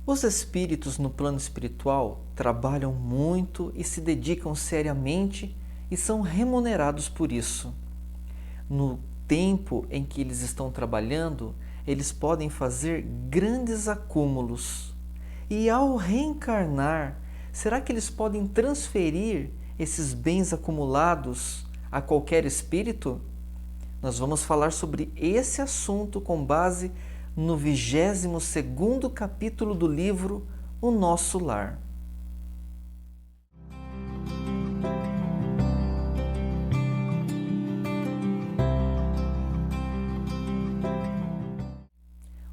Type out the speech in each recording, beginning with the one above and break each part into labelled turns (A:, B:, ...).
A: Os espíritos no plano espiritual trabalham muito e se dedicam seriamente e são remunerados por isso. No tempo em que eles estão trabalhando, eles podem fazer grandes acúmulos. E ao reencarnar, será que eles podem transferir esses bens acumulados a qualquer espírito? Nós vamos falar sobre esse assunto com base no 22º capítulo do livro O Nosso Lar.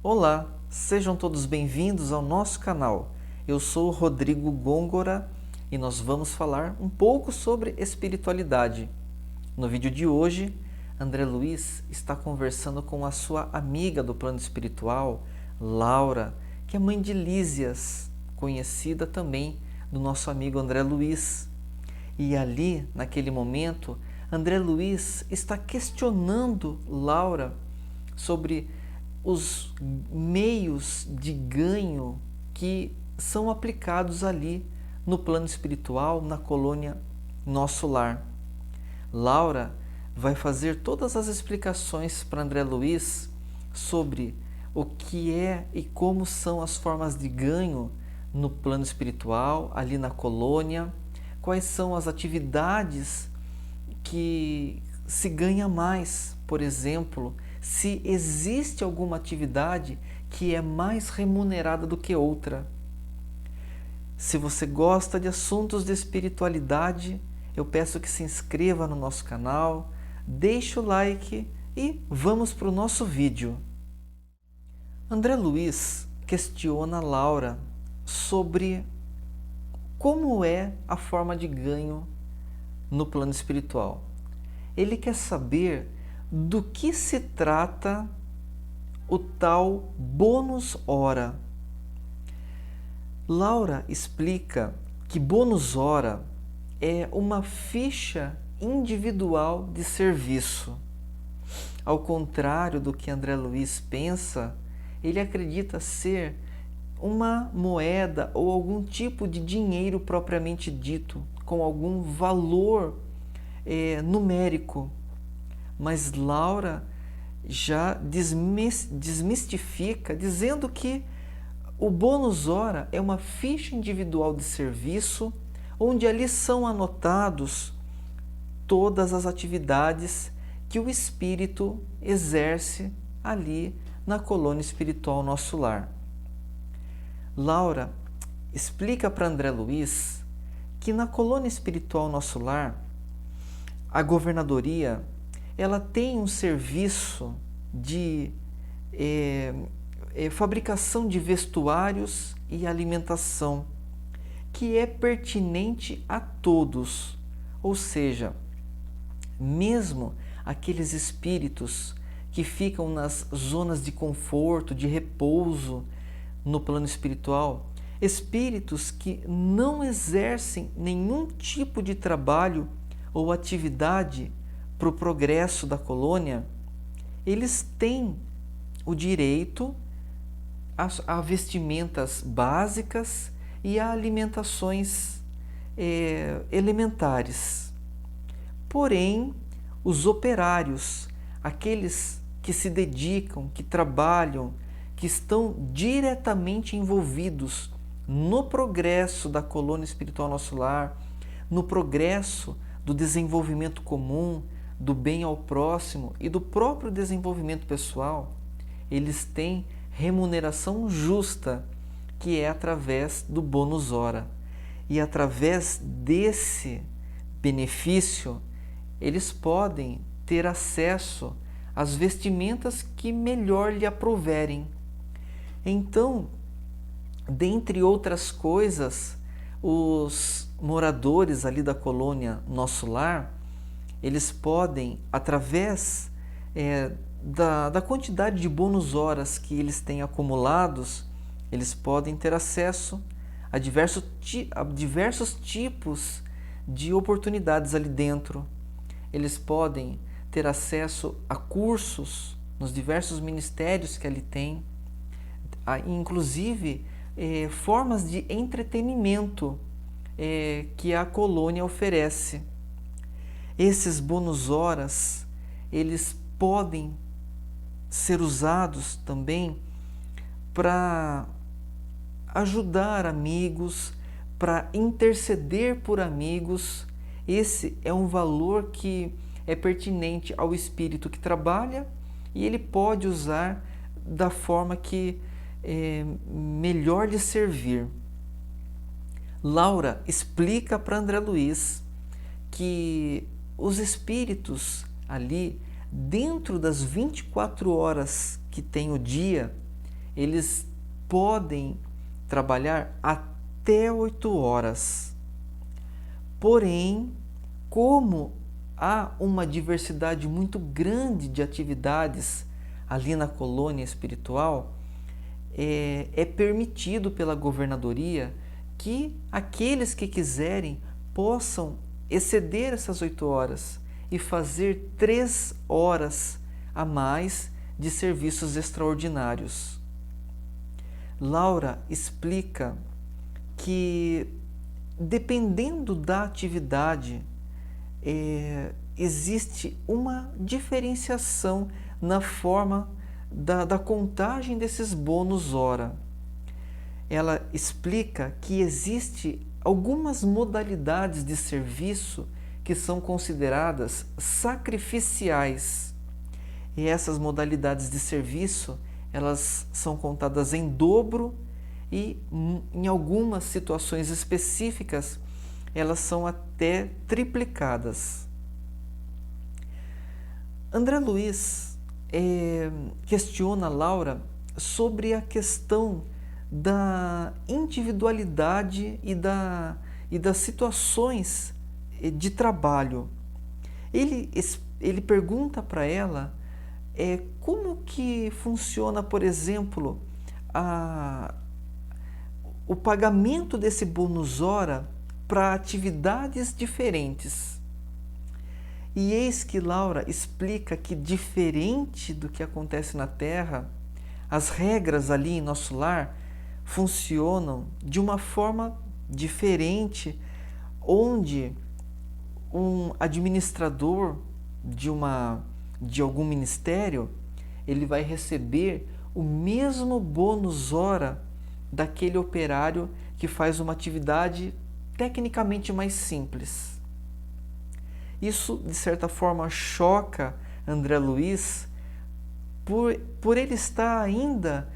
A: Olá, sejam todos bem-vindos ao nosso canal. Eu sou Rodrigo Gôngora e nós vamos falar um pouco sobre espiritualidade. No vídeo de hoje, André Luiz está conversando com a sua amiga do plano espiritual, Laura, que é mãe de Lísias, conhecida também do nosso amigo André Luiz. E ali, naquele momento, André Luiz está questionando Laura sobre os meios de ganho que são aplicados ali no plano espiritual, na colônia Nosso Lar. Laura vai fazer todas as explicações para André Luiz sobre o que é e como são as formas de ganho no plano espiritual, ali na colônia, quais são as atividades que se ganha mais, por exemplo, se existe alguma atividade que é mais remunerada do que outra. Se você gosta de assuntos de espiritualidade, eu peço que se inscreva no nosso canal, deixe o like e vamos para o nosso vídeo. André Luiz questiona Laura sobre como é a forma de ganho no plano espiritual. Ele quer saber do que se trata o tal bônus hora. Laura explica que bônus hora é uma ficha individual de serviço. Ao contrário do que André Luiz pensa, ele acredita ser uma moeda ou algum tipo de dinheiro propriamente dito, com algum valor numérico. Mas Laura já desmistifica, dizendo que o bônus hora é uma ficha individual de serviço, onde ali são anotados todas as atividades que o espírito exerce ali na colônia espiritual Nosso Lar. Laura explica para André Luiz que na colônia espiritual Nosso Lar, a governadoria ela tem um serviço de fabricação de vestuários e alimentação que é pertinente a todos, ou seja, mesmo aqueles espíritos que ficam nas zonas de conforto, de repouso no plano espiritual, espíritos que não exercem nenhum tipo de trabalho ou atividade para o progresso da eles têm o direito a vestimentas básicas e a alimentações elementares. Porém, os operários, aqueles que se dedicam, que trabalham, que estão diretamente envolvidos no progresso da colônia espiritual Nosso Lar, no progresso do desenvolvimento comum, do bem ao próximo e do próprio desenvolvimento pessoal, eles têm remuneração justa, que é através do bônus hora. E através desse benefício, eles podem ter acesso às vestimentas que melhor lhe aprouverem. Então, dentre outras coisas, os moradores ali da colônia Nosso Lar, eles podem, através da quantidade de bônus horas que eles têm acumulados, eles podem ter acesso a diversos tipos de oportunidades ali dentro. Eles podem ter acesso a cursos nos diversos ministérios que ali tem, inclusive formas de entretenimento que a colônia oferece. Esses bônus horas, eles podem ser usados também para ajudar amigos, para interceder por amigos. Esse é um valor que é pertinente ao espírito que trabalha e ele pode usar da forma que melhor lhe servir. Laura explica para André Luiz que os espíritos ali, dentro das 24 horas que tem o dia, eles podem trabalhar até 8 horas. Porém, como há uma diversidade muito grande de atividades ali na colônia espiritual, é permitido pela governadoria que aqueles que quiserem possam exceder essas 8 horas e fazer 3 horas a mais de serviços extraordinários. Laura explica que, dependendo da atividade, existe uma diferenciação na forma da contagem desses bônus hora. Ela explica que existe algumas modalidades de serviço que são consideradas sacrificiais. E essas modalidades de serviço, elas são contadas em dobro e, em algumas situações específicas, elas são até triplicadas. André Luiz questiona Laura sobre a questão da individualidade e das situações de trabalho. Ele pergunta para ela como que funciona, por exemplo, o pagamento desse bônus hora para atividades diferentes. E eis que Laura explica que, diferente do que acontece na Terra, as regras ali em nosso lar funcionam de uma forma diferente, onde um administrador de algum ministério, ele vai receber o mesmo bônus hora daquele operário que faz uma atividade tecnicamente mais simples. Isso, de certa forma, choca André Luiz por ele estar ainda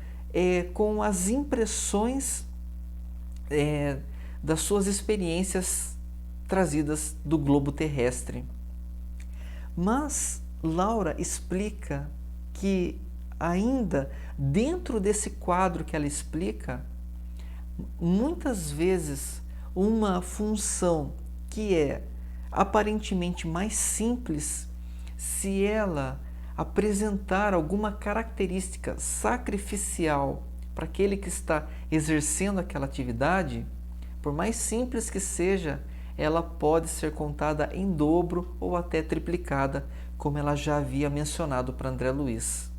A: com as impressões das suas experiências trazidas do globo terrestre. Mas Laura explica que, ainda dentro desse quadro que ela explica, muitas vezes uma função que é aparentemente mais simples, se ela apresentar alguma característica sacrificial para aquele que está exercendo aquela atividade, por mais simples que seja, ela pode ser contada em dobro ou até triplicada, como ela já havia mencionado para André Luiz.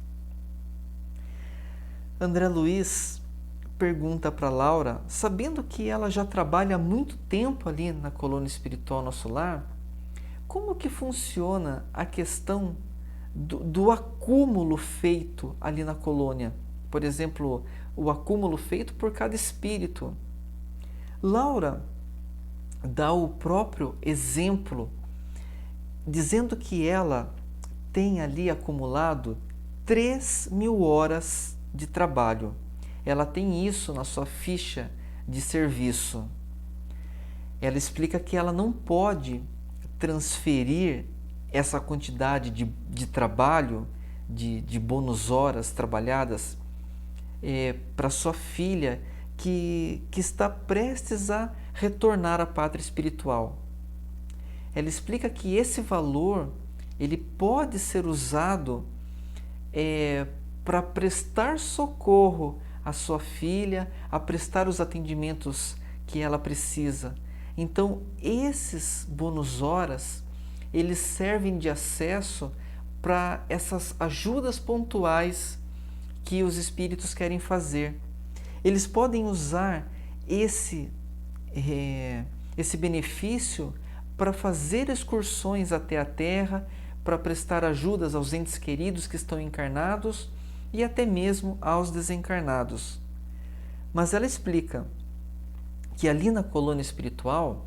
A: André Luiz pergunta para Laura, sabendo que ela já trabalha há muito tempo ali na colônia espiritual Nosso Lar, como que funciona a questão do acúmulo feito ali na colônia? Por exemplo, o acúmulo feito por cada espírito. Laura dá o próprio exemplo, dizendo que ela tem ali acumulado 3.000 horas de trabalho. Ela tem isso na sua ficha de serviço. Ela explica que ela não pode transferir essa quantidade de trabalho, de bônus horas trabalhadas, para sua filha que está prestes a retornar à pátria espiritual. Ela explica que esse valor ele pode ser usado para prestar socorro à sua filha, a prestar os atendimentos que ela precisa. Então, esses bônus horas, eles servem de acesso para essas ajudas pontuais que os espíritos querem fazer. eles podem usar esse benefício para fazer excursões até a Terra, para prestar ajudas aos entes queridos que estão encarnados e até mesmo aos desencarnados. Mas ela explica que ali na colônia espiritual,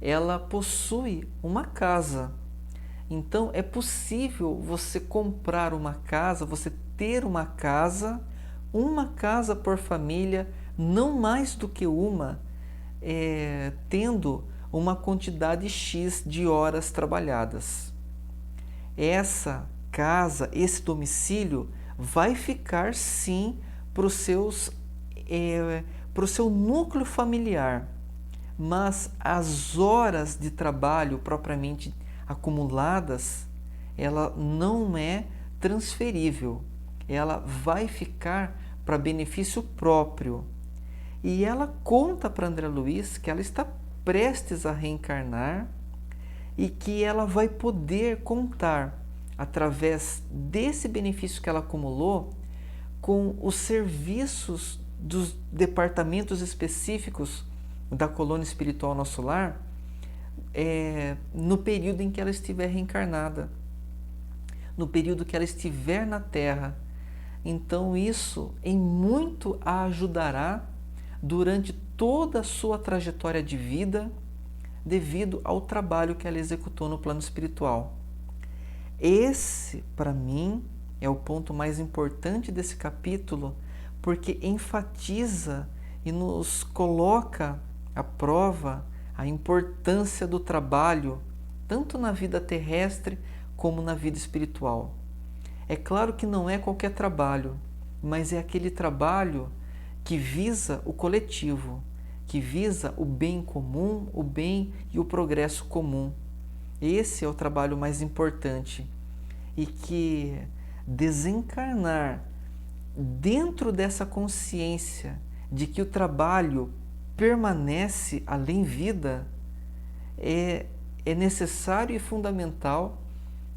A: ela possui uma casa. Então é possível você comprar uma casa, você ter uma casa por família, não mais do que uma, tendo uma quantidade X de horas trabalhadas. Essa casa, esse domicílio, vai ficar sim para o seu núcleo familiar, mas as horas de trabalho propriamente acumuladas, ela não é transferível, ela vai ficar para benefício próprio. E ela conta para André Luiz que ela está prestes a reencarnar e que ela vai poder contar, através desse benefício que ela acumulou, com os serviços dos departamentos específicos da colônia espiritual Nosso Lar, no período em que ela estiver reencarnada, no período que ela estiver na Terra. Então isso em muito a ajudará durante toda a sua trajetória de vida, devido ao trabalho que ela executou no plano espiritual. Esse, para mim, é o ponto mais importante desse capítulo, porque enfatiza e nos coloca à prova a importância do trabalho, tanto na vida terrestre como na vida espiritual. É claro que não é qualquer trabalho, mas é aquele trabalho que visa o coletivo, que visa o bem comum, o bem e o progresso comum. Esse é o trabalho mais importante, e que desencarnar dentro dessa consciência de que o trabalho permanece além vida é necessário e fundamental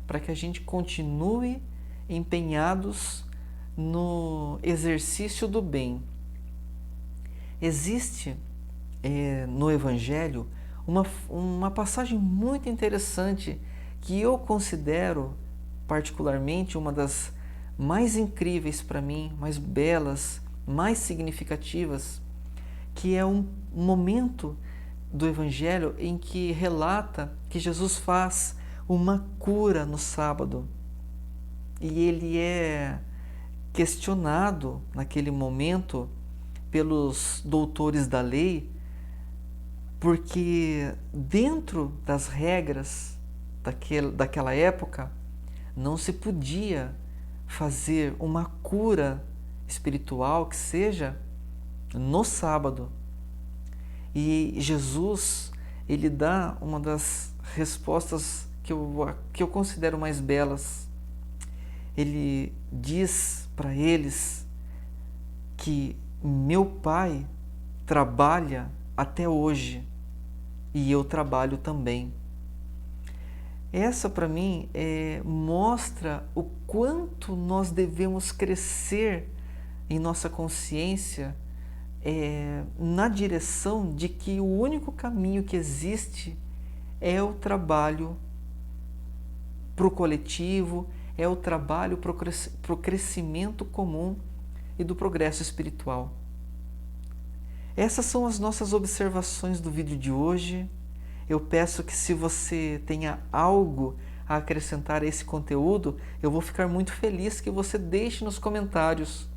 A: para que a gente continue empenhados no exercício do bem. Existe no Evangelho uma passagem muito interessante que eu considero particularmente uma das mais incríveis para mim, mais belas, mais significativas, que é um momento do Evangelho em que relata que Jesus faz uma cura no sábado. E ele é questionado naquele momento pelos doutores da lei, porque dentro das regras daquela época não se podia fazer uma cura espiritual que seja no sábado. E Jesus, ele dá uma das respostas que eu considero mais belas. Ele diz para eles que meu Pai trabalha até hoje e eu trabalho também. Essa, para mim, mostra o quanto nós devemos crescer em nossa consciência na direção de que o único caminho que existe é o trabalho para o coletivo, é o trabalho para o crescimento comum e do progresso espiritual. Essas são as nossas observações do vídeo de hoje. Eu peço que, se você tenha algo a acrescentar a esse conteúdo, eu vou ficar muito feliz que você deixe nos comentários.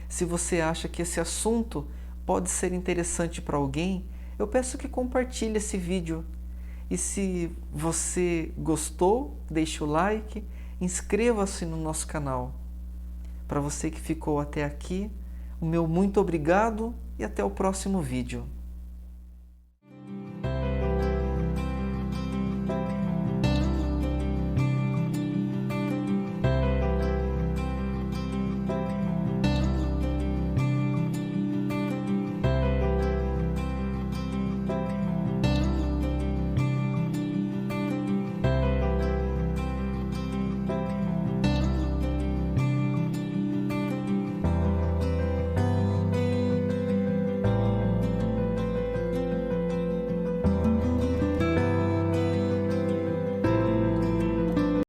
A: Se você acha que esse assunto pode ser interessante para alguém, eu peço que compartilhe esse vídeo. E se você gostou, deixe o like, inscreva-se no nosso canal. Para você que ficou até aqui, o meu muito obrigado e até o próximo vídeo.